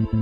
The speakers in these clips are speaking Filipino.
Naranasan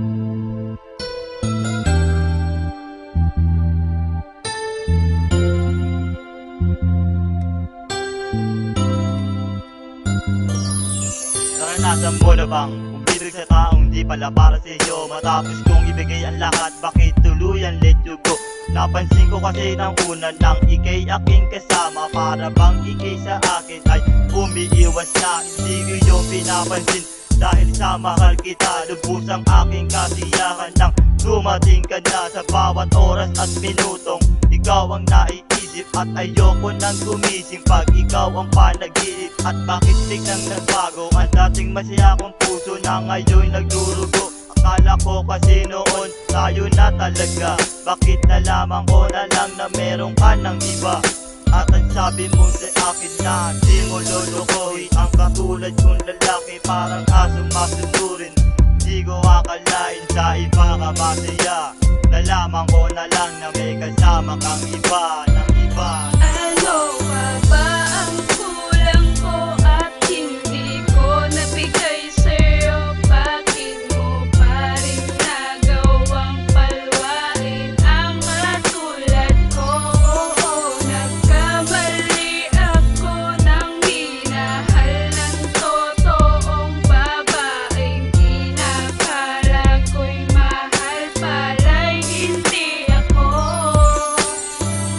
mo na bang umirig sa taong di pala para sa iyo? Matapos kong ibigay ang lahat, bakit tuluyan let you go? Napansin ko kasi nang una nang ikay aking kasama, para bang ikay sa akin ay umiiwas na. Hindi ko yung pinapansin dahil sa mahal kita. Lubos ang aking kasiyahan nang dumating ka na. Sa bawat oras at minutong ikaw ang naiisip, at ayoko nang gumising pag ikaw ang panaginip. At bakit tignan nagbago ang dating masaya kong puso na ngayon nagdurugo? Akala ko kasi noon tayo na talaga, bakit nalaman ko na lang na meron ka ng iba? At ang sabi mo sa akin na di mo lulukoy ang katulad kong lalaki, parang asong masunurin. Di ko akalain sa iba ka masaya, nalaman ko na lang na may kasama kang iba ng iba. Ano pa ba ang kulang ko at hindi ko nabigay sa'yo? Bakit mo pa rin nagawang palwain ang katulad ko? Oo, nagkamali ako nang minahal ng totoong babaeng inakala ko'y mahal, pala'y hindi ako.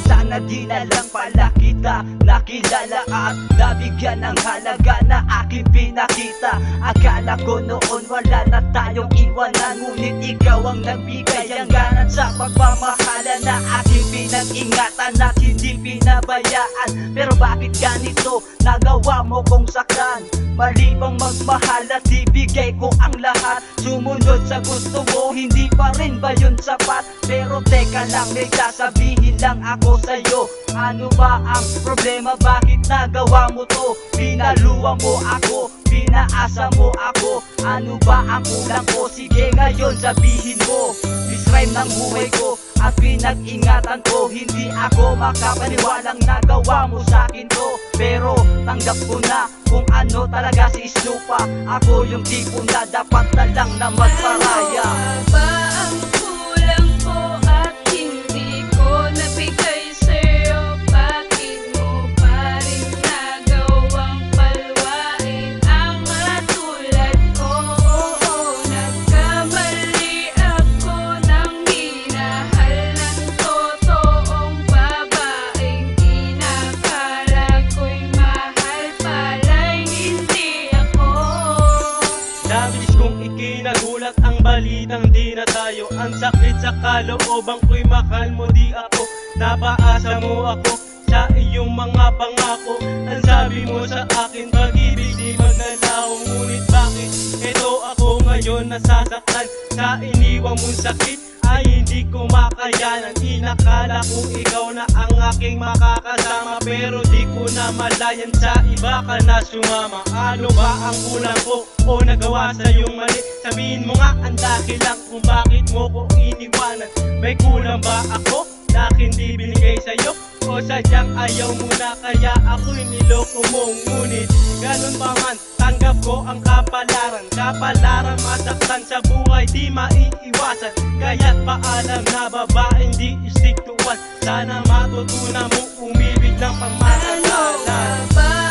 Sana di na lang pala kita nakilala at nabigyan ng halaga na aking pinakita. Akala ko noon wala na tayong iwanan, ngunit ikaw ang nagbigay hangganan sa pagmamahala na aking pinag-ingatan at hindi pinabayaan. Pero bakit ganito nagawa mo kong saktan? Mali bang magmahal at ibigay ko ang lahat? Sumunod sa gusto mo, hindi pa rin ba yun sapat? Pero teka lang, may sasabihin lang ako sa'yo. Ano ba ang problema? Bakit nagawa mo to? Pinaluwa mo ako, pinaasa mo ako. Ano ba ang kulang ko? Sige ngayon sabihin mo. Misrime ng buhay ko at pinag-ingatan ko. Hindi ako makapaniwalang nagawa mo sa'kin to. Pero tanggap ko na kung ano talaga si Snoopy. Ako yung tipo na dapat na lang na magparaya. Ano ba ang kulang ko at hindi ko nabigay sa'yo? Bakit mo pa rin nagawang palwain ang katulad ko? Oo, nagkamali ako nang minahal ng totoong babaeng inakala ko'y mahal, pala'y hindi ako. Nabis kong ikinagulat ang balitang di na tayo. Ang sakit sa kalooban ko'y mahal mo di ako. Napaasa mo ako sa iyong mga pangako. Ang sabi mo sa akin, pag-ibig di magnalaho. Ngunit bakit ito ako ngayon nasasaktan? Sa iniwang mong sakit ay hindi ko makayanan. Inakala ko ikaw na ang aking makakasama, pero di ko na malayan sa iba ka na sumama. Ano ba ang kulang ko o nagawa sa iyong mali? Sabihin mo nga ang dahilan kung bakit mo ko iniwanan. May kulang ba ako na hindi binigay sa'yo? O sadyang ayaw mo na kaya ako'y niloko mo? Ngunit ganun pa man, tanggap ko ang kapalaran. Kapalaran masaktan sa buhay di maiiwasan. Kaya't paalam na babaeng di stick to one. Sana matutunan mo umibig ng Ano pangmatagalan. ba